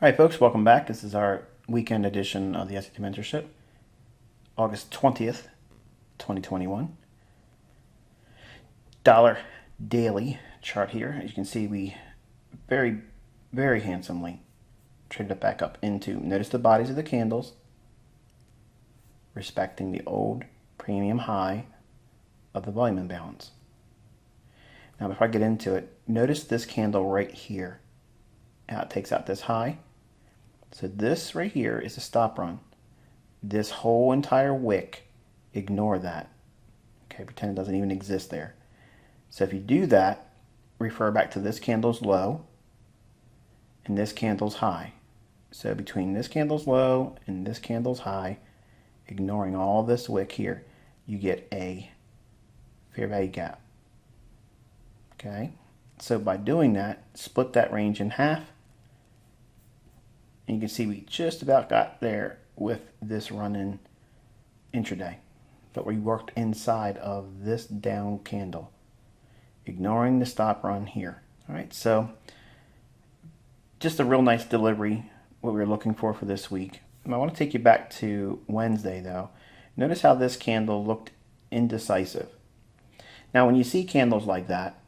All right, folks, welcome back. This is our weekend edition of the ICT Mentorship, August 20th, 2021. Dollar daily chart here. As you can see, we very, very handsomely traded it back up into, notice the bodies of the candles, respecting the old premium high of the volume imbalance. Now, before I get into it, notice this candle right here, how it takes out this high. So this right here is a stop run. This whole entire wick, ignore that. Okay, pretend it doesn't even exist there. So if you do that, refer back to this candle's low and this candle's high. So between this candle's low and this candle's high, ignoring all this wick here, you get a fair value gap. Okay, so by doing that, split that range in half. And you can see we just about got there with this run-in intraday. But we worked inside of this down candle, ignoring the stop run here. All right, so just a real nice delivery, what we were looking for this week. And I want to take you back to Wednesday, though. Notice how this candle looked indecisive. Now, when you see candles like that,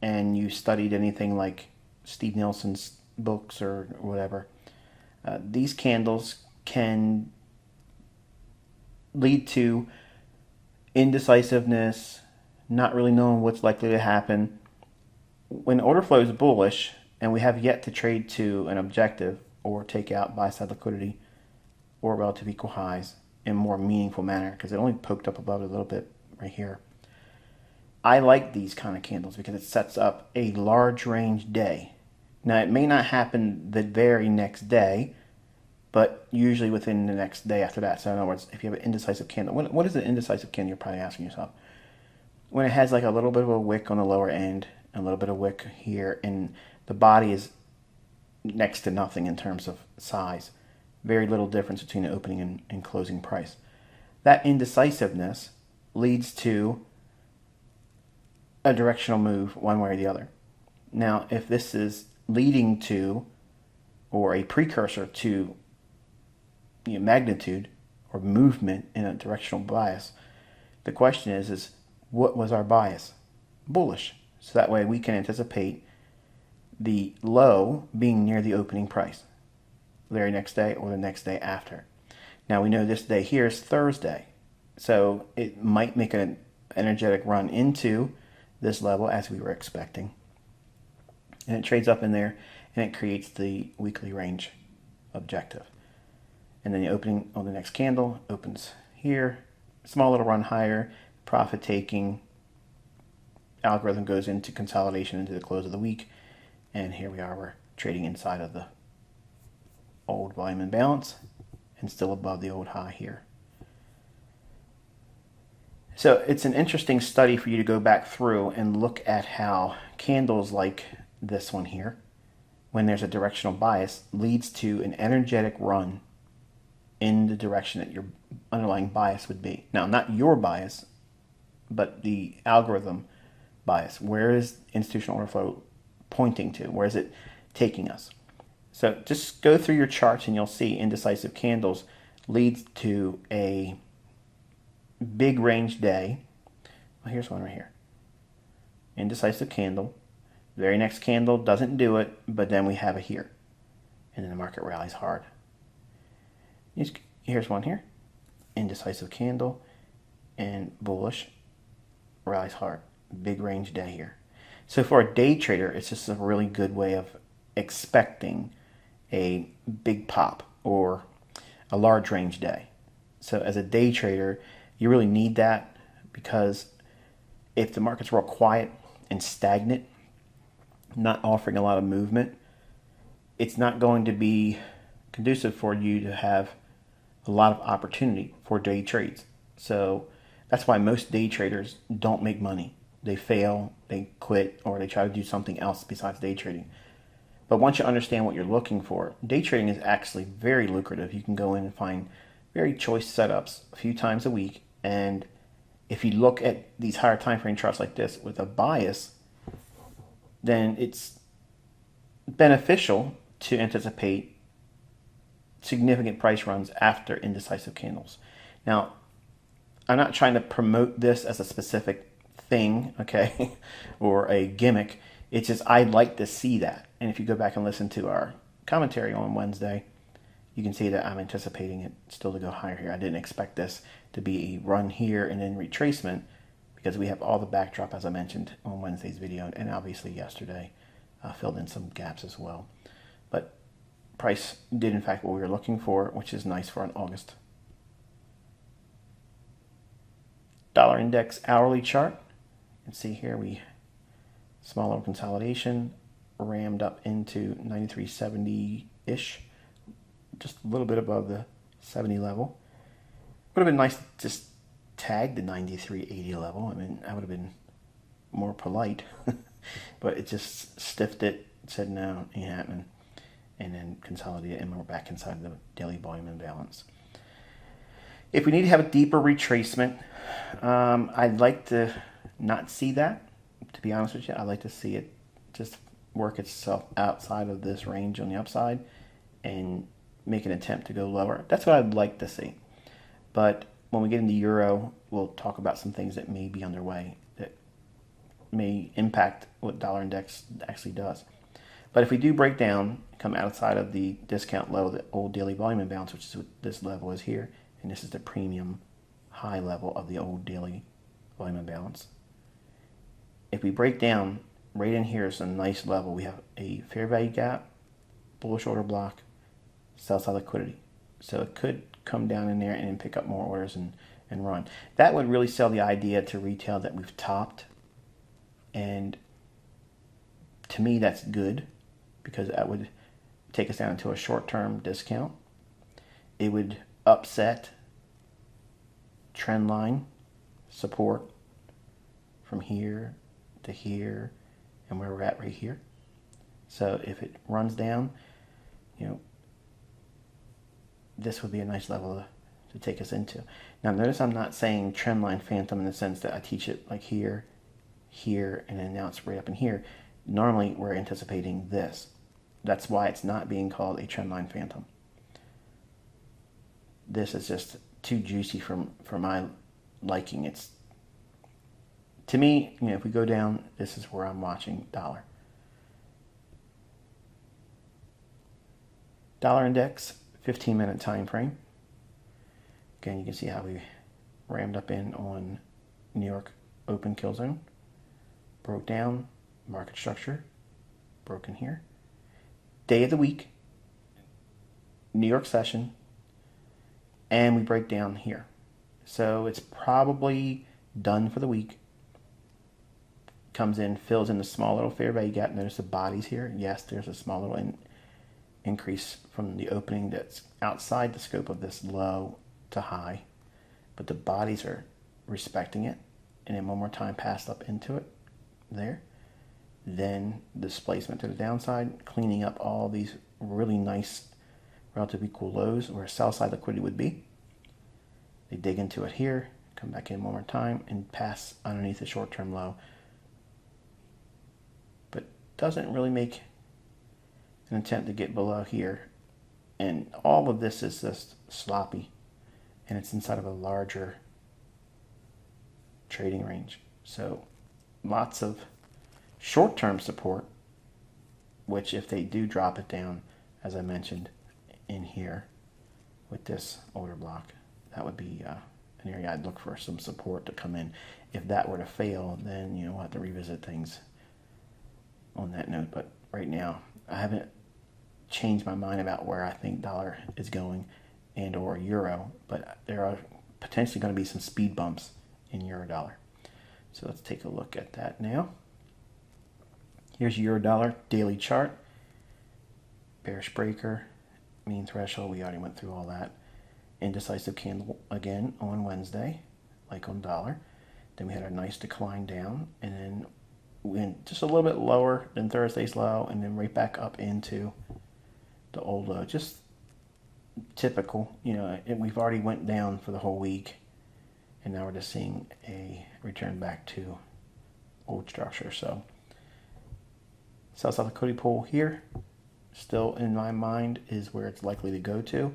and you studied anything like Steve Nielsen's books or whatever, these candles can lead to indecisiveness, not really knowing what's likely to happen. When order flow is bullish and we have yet to trade to an objective or take out buy side liquidity or relative equal highs in a more meaningful manner, because it only poked up above it a little bit right here. I like these kind of candles because it sets up a large range day. Now, it may not happen the very next day, but usually within the next day after that. So in other words, if you have an indecisive candle, what is an indecisive candle? You're probably asking yourself. When it has like a little bit of a wick on the lower end, a little bit of wick here, and the body is next to nothing in terms of size. Very little difference between the opening and closing price. That indecisiveness leads to a directional move one way or the other. Now, if this is leading to or a precursor to magnitude or movement in a directional bias, the question is what was our bias? Bullish. So that way we can anticipate the low being near the opening price the very next day or the next day after. Now we know this day here is Thursday, so it might make an energetic run into this level as we were expecting, and it trades up in there and it creates the weekly range objective. And then the opening on the next candle opens here, small little run higher, profit taking, algorithm goes into consolidation into the close of the week, and here we are, we're trading inside of the old volume imbalance and still above the old high here. So it's an interesting study for you to go back through and look at how candles like this one here, when there's a directional bias, leads to an energetic run in the direction that your underlying bias would be. Now, not your bias, but the algorithm bias. Where is institutional order flow pointing to? Where is it taking us? So just go through your charts and you'll see indecisive candles leads to a big range day. Well, here's one right here. Indecisive candle. Very next candle doesn't do it, but then we have it here. And then the market rallies hard. Here's one here. Indecisive candle and bullish, rallies hard. Big range day here. So for a day trader, it's just a really good way of expecting a big pop or a large range day. So as a day trader, you really need that, because if the market's real quiet and stagnant, not offering a lot of movement, it's not going to be conducive for you to have a lot of opportunity for day trades. So that's why most day traders don't make money. They fail, they quit, or they try to do something else besides day trading. But once you understand what you're looking for, day trading is actually very lucrative. You can go in and find very choice setups a few times a week, and if you look at these higher time frame charts like this with a bias, then it's beneficial to anticipate significant price runs after indecisive candles. Now, I'm not trying to promote this as a specific thing, okay, or a gimmick. It's just I'd like to see that. And if you go back and listen to our commentary on Wednesday, you can see that I'm anticipating it still to go higher here. I didn't expect this to be a run here and then retracement, because we have all the backdrop, as I mentioned on Wednesday's video, and obviously yesterday filled in some gaps as well. But price did in fact what we were looking for, which is nice for an August. Dollar index hourly chart. You can see here we small little consolidation, rammed up into 93.70-ish, just a little bit above the 70 level. Would have been nice to just tag the 93.80 level. I mean, I would have been more polite, but it just stiffed it, said no, ain't happening, and then consolidated, and we're back inside the daily volume imbalance. If we need to have a deeper retracement, I'd like to not see that, to be honest with you. I'd like to see it just work itself outside of this range on the upside and make an attempt to go lower. That's what I'd like to see. But when we get into Euro, we'll talk about some things that may be underway that may impact what dollar index actually does. But if we do break down, come outside of the discount low, the old daily volume imbalance, which is what this level is here, and this is the premium high level of the old daily volume imbalance. If we break down, right in here is a nice level. We have a fair value gap, bullish order block, sell side liquidity. So it could come down in there and then pick up more orders and run. That would really sell the idea to retail that we've topped. And to me, that's good, because that would take us down to a short-term discount. It would upset trend line support from here to here and where we're at right here. So if it runs down, this would be a nice level to take us into. Now notice I'm not saying trend line phantom in the sense that I teach it like here, here, and then now it's right up in here. Normally we're anticipating this. That's why it's not being called a trend line phantom. This is just too juicy for my liking. It's, to me, if we go down, this is where I'm watching dollar. Dollar index, 15-minute time frame. Again, you can see how we rammed up in on New York open kill zone, broke down, market structure, broken here. Day of the week, New York session, and we break down here. So it's probably done for the week. Comes in, fills in the small little fair value gap. Notice the bodies here. Yes, there's a small little increase from the opening that's outside the scope of this low to high, but the bodies are respecting it. And then one more time, passed up into it there. Then displacement to the downside, cleaning up all these really nice, relatively cool lows where sell side liquidity would be. They dig into it here, come back in one more time, and pass underneath the short-term low. But doesn't really make an attempt to get below here. And all of this is just sloppy, and it's inside of a larger trading range. So lots of short-term support, which if they do drop it down, as I mentioned in here with this order block, that would be an area I'd look for some support to come in. If that were to fail, then we'll have to revisit things on that note. But right now, I haven't changed my mind about where I think dollar is going and or euro, but there are potentially going to be some speed bumps in euro dollar. So let's take a look at that now. Here's euro dollar daily chart. Bearish breaker, mean threshold, we already went through all that. Indecisive candle again on Wednesday, like on dollar. Then we had a nice decline down, and then we went just a little bit lower than Thursday's low, and then right back up into the old low. Just typical, and we've already went down for the whole week, and now we're just seeing a return back to old structure. So sell side liquidity pool here, still in my mind is where it's likely to go to.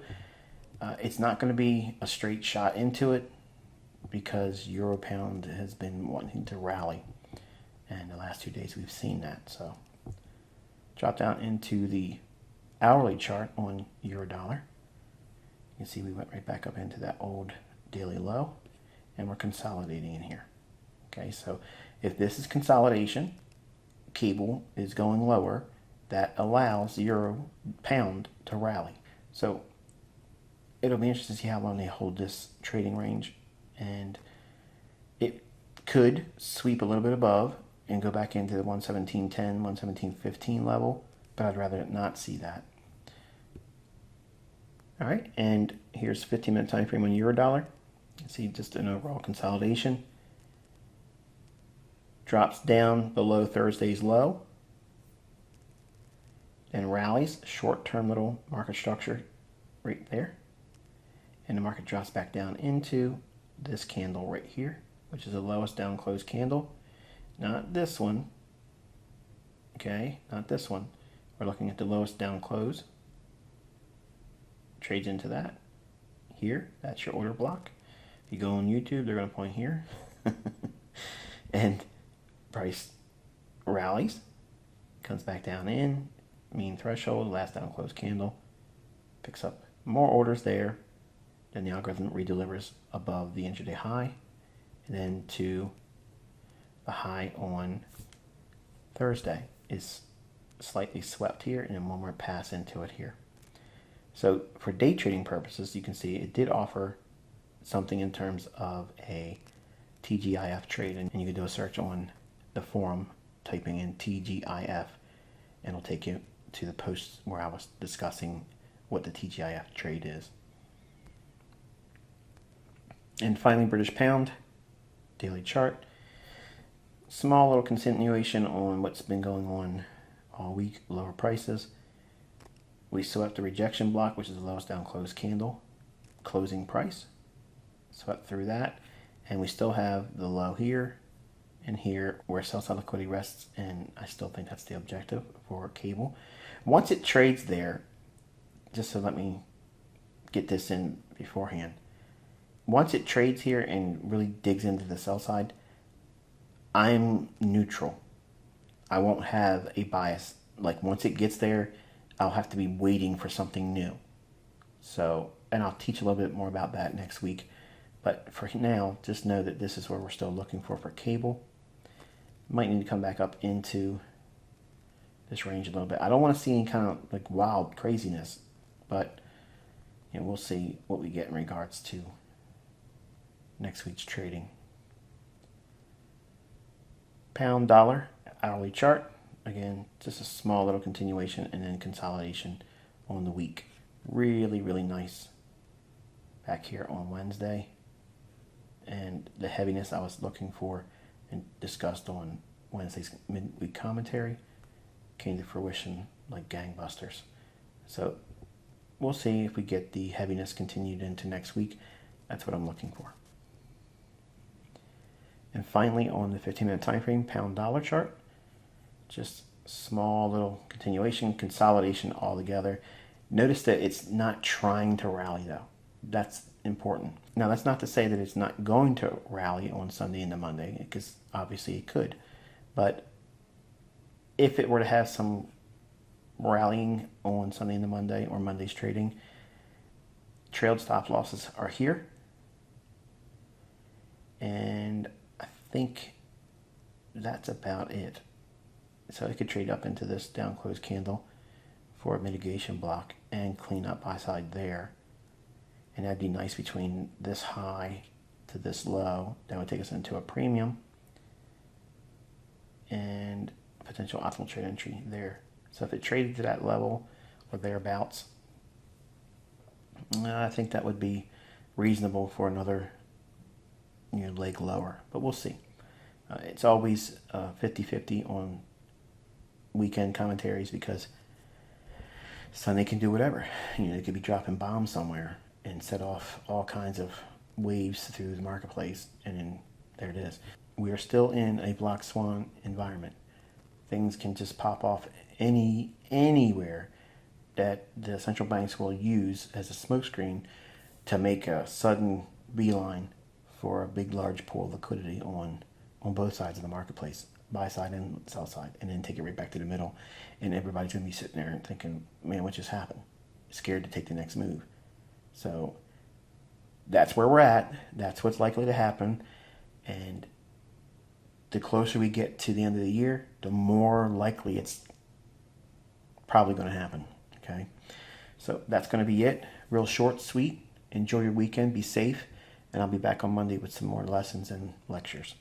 It's not going to be a straight shot into it because Euro Pound has been wanting to rally, and the last 2 days we've seen that. So drop down into the hourly chart on Euro Dollar. You can see we went right back up into that old daily low, and we're consolidating in here. Okay, so if this is consolidation, cable is going lower, that allows Euro Pound to rally. So it'll be interesting to see how long they hold this trading range, and it could sweep a little bit above and go back into the 117.10, 117.15 level, but I'd rather not see that. All right, and here's 15-minute time frame on Euro Dollar. You can see just an overall consolidation. Drops down below Thursday's low and rallies. Short-term little market structure right there. And the market drops back down into this candle right here, which is the lowest down close candle. Not this one. Okay, not this one. We're looking at the lowest down close. Trades into that. Here, that's your order block. If you go on YouTube, they're going to point here. And price rallies, comes back down in, mean threshold, last down close candle, picks up more orders there, then the algorithm redelivers above the intraday high, and then to the high on Thursday is slightly swept here, and then one more pass into it here. So for day trading purposes, you can see it did offer something in terms of a TGIF trade, and you can do a search on the forum typing in TGIF, and it'll take you to the post where I was discussing what the TGIF trade is. And finally, British Pound, daily chart. Small little continuation on what's been going on all week, lower prices. We swept the rejection block, which is the lowest down close candle, closing price. Swept through that, and we still have the low here and here where sell-side liquidity rests, and I still think that's the objective for cable. Once it trades there, just so let me get this in beforehand. Once it trades here and really digs into the sell side, I'm neutral. I won't have a bias. Like once it gets there, I'll have to be waiting for something new. So, and I'll teach a little bit more about that next week. But for now, just know that this is where we're still looking for cable. Might need to come back up into this range a little bit. I don't want to see any kind of like wild craziness, but you know, we'll see what we get in regards to next week's trading. Pound dollar hourly chart. Again, just a small little continuation and then consolidation on the week. Really, really nice back here on Wednesday. And the heaviness I was looking for and discussed on Wednesday's midweek commentary came to fruition like gangbusters. So we'll see if we get the heaviness continued into next week. That's what I'm looking for. And finally, on the 15-minute time frame, pound dollar chart, just small little continuation, consolidation all together. Notice that it's not trying to rally though. That's important. Now, that's not to say that it's not going to rally on Sunday into Monday, because obviously it could. But if it were to have some rallying on Sunday into Monday or Monday's trading, trailed stop losses are here. And I think that's about it. So it could trade up into this down close candle for a mitigation block and clean up buy side there. And that'd be nice between this high to this low. That would take us into a premium and potential optimal trade entry there. So if it traded to that level or thereabouts, I think that would be reasonable for another leg lower, but we'll see. It's always 50-50 on weekend commentaries because Sunday can do whatever. They could be dropping bombs somewhere and set off all kinds of waves through the marketplace, and then there it is. We are still in a black swan environment. Things can just pop off anywhere that the central banks will use as a smokescreen to make a sudden beeline for a big, large pool of liquidity on both sides of the marketplace, buy side and sell side, and then take it right back to the middle. And everybody's going to be sitting there and thinking, man, what just happened? Scared to take the next move. So that's where we're at. That's what's likely to happen. And the closer we get to the end of the year, the more likely it's probably going to happen. Okay? So that's going to be it. Real short, sweet. Enjoy your weekend. Be safe. And I'll be back on Monday with some more lessons and lectures.